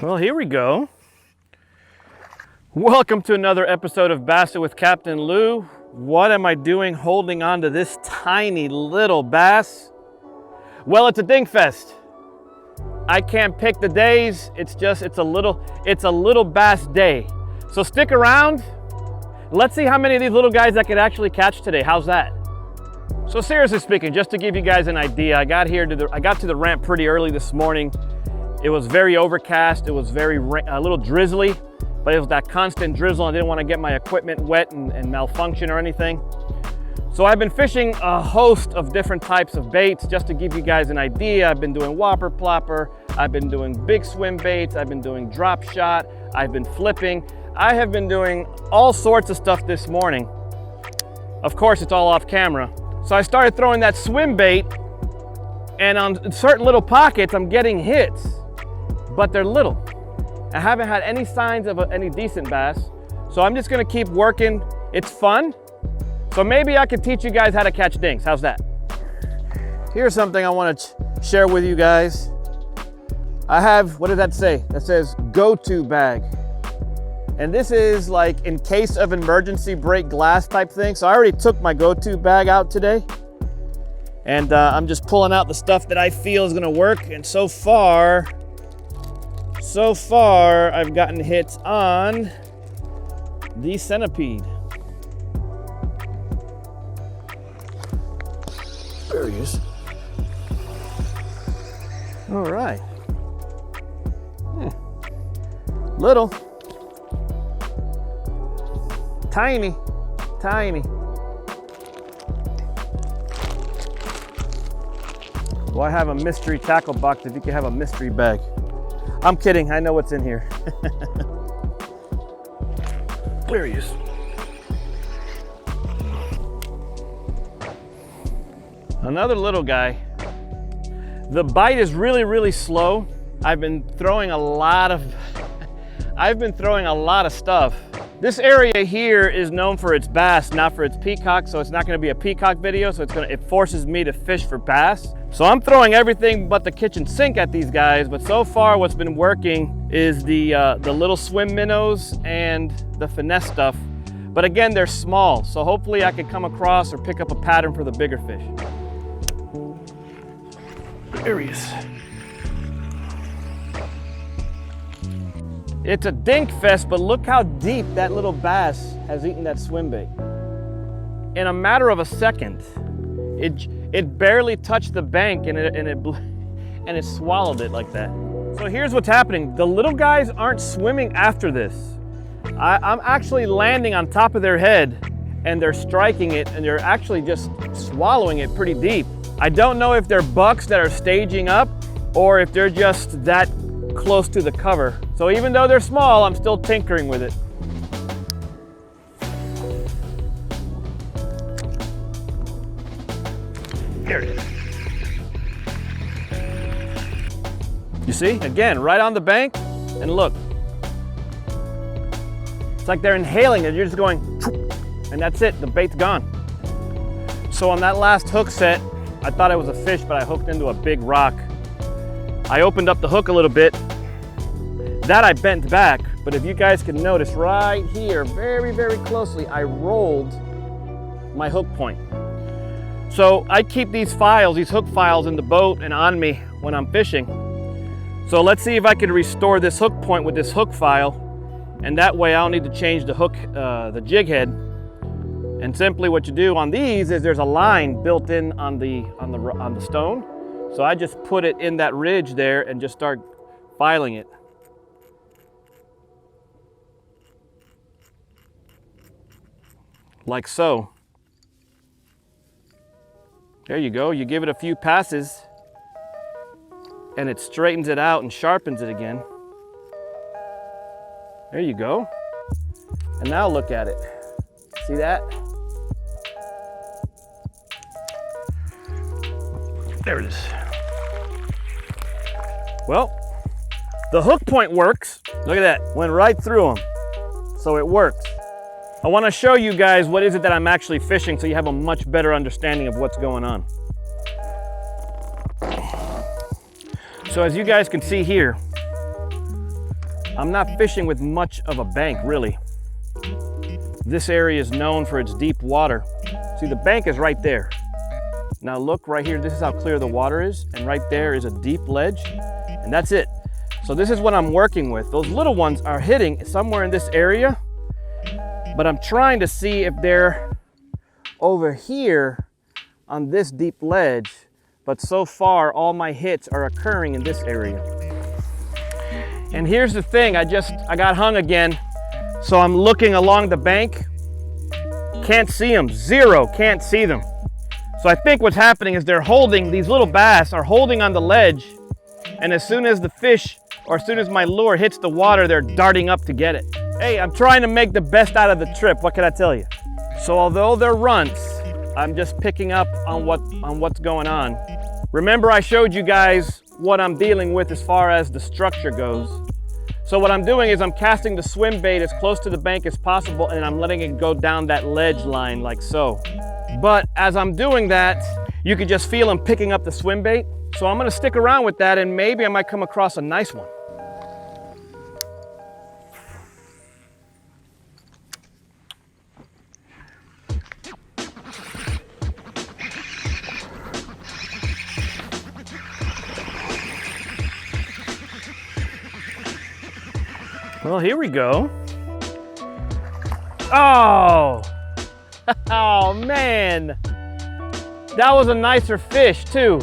Well, here we go. Welcome to another episode of Bassin with Captain Lou. What am I doing holding on to this tiny little bass? Well, it's a dink fest. I can't pick the days. It's a little bass day. So stick around. Let's see how many of these little guys I could actually catch today. How's that? So seriously speaking, just to give you guys an idea, I got to the ramp pretty early this morning. It was very overcast. It was a little drizzly, but it was that constant drizzle. I didn't want to get my equipment wet and malfunction or anything. So I've been fishing a host of different types of baits just to give you guys an idea. I've been doing whopper plopper. I've been doing big swim baits. I've been doing drop shot. I've been flipping. I have been doing all sorts of stuff this morning. Of course, it's all off camera. So I started throwing that swim bait, and on certain little pockets, I'm getting hits. But they're little. I haven't had any signs of any decent bass. So I'm just gonna keep working. It's fun. So maybe I can teach you guys how to catch dinks. How's that? Here's something I wanna share with you guys. I have, what does that say? That says go-to bag. And this is like in case of emergency break glass type thing. So I already took my go-to bag out today. And I'm just pulling out the stuff that I feel is gonna work. And so far, I've gotten hits on the centipede. There he is. All right. Little. Tiny. Well, I have a mystery tackle box if you can have a mystery bag. I'm kidding, I know what's in here. There he is. Another little guy. The bite is really, really slow. I've been throwing a lot of stuff. This area here is known for its bass, not for its peacock, so it's not gonna be a peacock video, so it forces me to fish for bass. So I'm throwing everything but the kitchen sink at these guys, but so far what's been working is the little swim minnows and the finesse stuff. But again, they're small, so hopefully I can come across or pick up a pattern for the bigger fish. There he is. It's a dink fest, but look how deep that little bass has eaten that swim bait. In a matter of a second, it barely touched the bank and it swallowed it like that. So here's what's happening. The little guys aren't swimming after this. I'm actually landing on top of their head and they're striking it and they're actually just swallowing it pretty deep. I don't know if they're bucks that are staging up or if they're just that close to the cover. So even though they're small, I'm still tinkering with it. Here it is. You see? Again, right on the bank, and look. It's like they're inhaling it. You're just going, and that's it. The bait's gone. So on that last hook set, I thought it was a fish, but I hooked into a big rock. I opened up the hook a little bit. That I bent back, but if you guys can notice right here, very, very closely, I rolled my hook point. So I keep these hook files in the boat and on me when I'm fishing. So let's see if I can restore this hook point with this hook file, and that way I don't need to change the hook, the jig head. And simply what you do on these is there's a line built in on the stone. So I just put it in that ridge there and just start filing it. Like so. There you go. You give it a few passes and it straightens it out and sharpens it again. There you go. And now look at it. See that? There it is. Well, the hook point works. Look at that. Went right through them. So it works. I want to show you guys what is it that I'm actually fishing so you have a much better understanding of what's going on. So as you guys can see here, I'm not fishing with much of a bank, really. This area is known for its deep water. See, the bank is right there. Now look right here, this is how clear the water is, and right there is a deep ledge, and that's it. So this is what I'm working with. Those little ones are hitting somewhere in this area, but I'm trying to see if they're over here on this deep ledge, but so far all my hits are occurring in this area. And here's the thing, I got hung again, so I'm looking along the bank, can't see them, zero, can't see them. So I think what's happening is they're holding, these little bass are holding on the ledge, and as soon as the fish, or as soon as my lure hits the water, they're darting up to get it. Hey, I'm trying to make the best out of the trip, what can I tell you? So although they're runts, I'm just picking up on what's going on. Remember I showed you guys what I'm dealing with as far as the structure goes. So what I'm doing is I'm casting the swim bait as close to the bank as possible, and I'm letting it go down that ledge line like so. But as I'm doing that, you can just feel I'm picking up the swim bait. So I'm gonna stick around with that, and maybe I might come across a nice one. Well, here we go. Oh, oh man. That was a nicer fish too.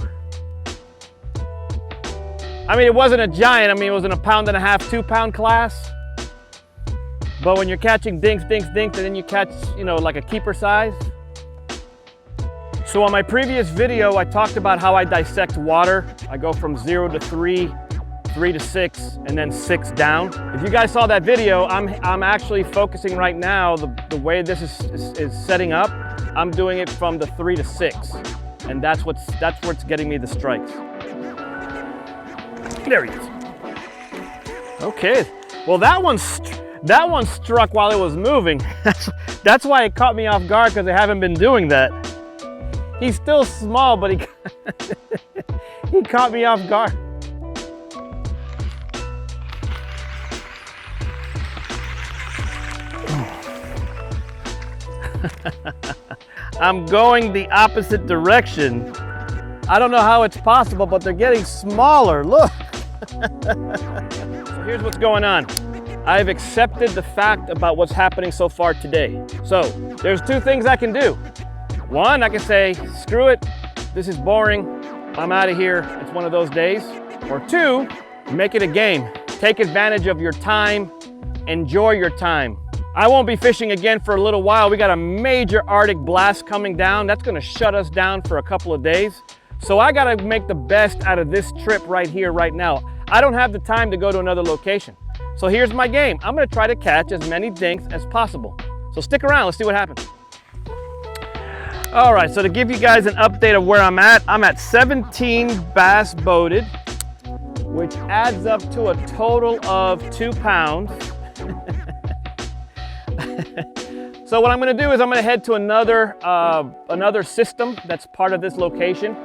I mean, it wasn't a giant. I mean, it was in a 1.5 pound, 2 pound class. But when you're catching dinks, and then you catch, you know, like a keeper size. So on my previous video, I talked about how I dissect water. I go from 0 to 3, 3 to 6, and then 6 down. If you guys saw that video, I'm actually focusing right now, the way this is setting up, I'm doing it from the 3 to 6. And that's what's getting me the strikes. There he is. Okay, well that one struck while it was moving. That's why it caught me off guard, because I haven't been doing that. He's still small, but he caught me off guard. I'm going the opposite direction. I don't know how it's possible, but they're getting smaller, look. So here's what's going on. I've accepted the fact about what's happening so far today. So there's 2 things I can do. One, I can say, screw it, this is boring, I'm out of here, it's one of those days. Or 2, make it a game. Take advantage of your time, enjoy your time. I won't be fishing again for a little while. We got a major Arctic blast coming down. That's gonna shut us down for a couple of days. So I gotta make the best out of this trip right here, right now. I don't have the time to go to another location. So here's my game. I'm gonna try to catch as many dinks as possible. So stick around, let's see what happens. All right, so to give you guys an update of where I'm at 17 bass boated, which adds up to a total of 2 pounds. So what I'm gonna do is I'm gonna head to another system that's part of this location.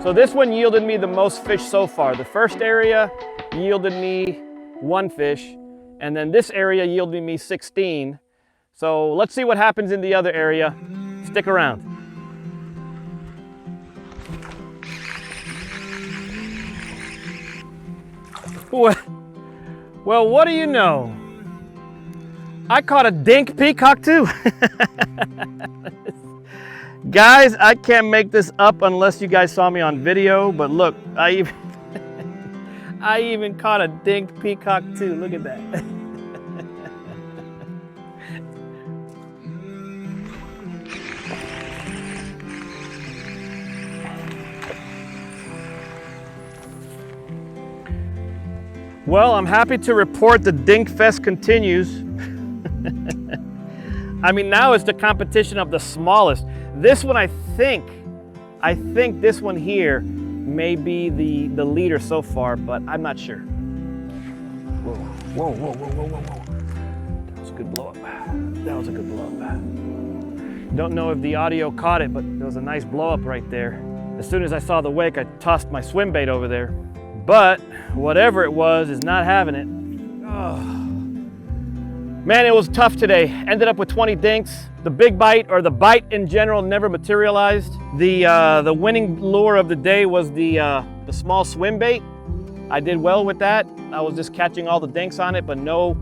So this one yielded me the most fish so far. The first area yielded me 1 fish, and then this area yielded me 16. So let's see what happens in the other area. Stick around. Well, what do you know? I caught a dink peacock too. Guys, I can't make this up unless you guys saw me on video, but look, I even caught a dink peacock too. Look at that. Well, I'm happy to report the Dink Fest continues. I mean, now it's the competition of the smallest. This one, I think this one here may be the leader so far, but I'm not sure. Whoa, whoa, whoa, whoa, whoa, whoa, whoa. That was a good blow up. That was a good blow up. Don't know if the audio caught it, but there was a nice blow up right there. As soon as I saw the wake, I tossed my swim bait over there. But whatever it was is not having it. Man, it was tough today. Ended up with 20 dinks. The big bite, or the bite in general, never materialized. The winning lure of the day was the small swim bait. I did well with that. I was just catching all the dinks on it, but no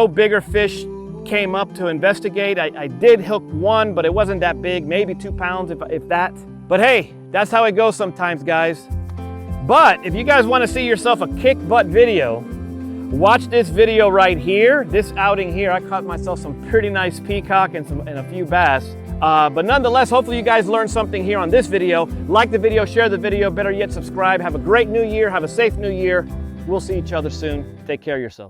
bigger fish came up to investigate. I did hook one, but it wasn't that big, maybe 2 pounds, if that. But hey, that's how it goes sometimes, guys. But if you guys want to see yourself a kick butt video, watch this video right here. This outing here, I caught myself some pretty nice peacock and a few bass. But nonetheless, hopefully you guys learned something here on this video. Like the video, share the video, better yet subscribe. Have a great new year, have a safe new year. We'll see each other soon. Take care of yourselves.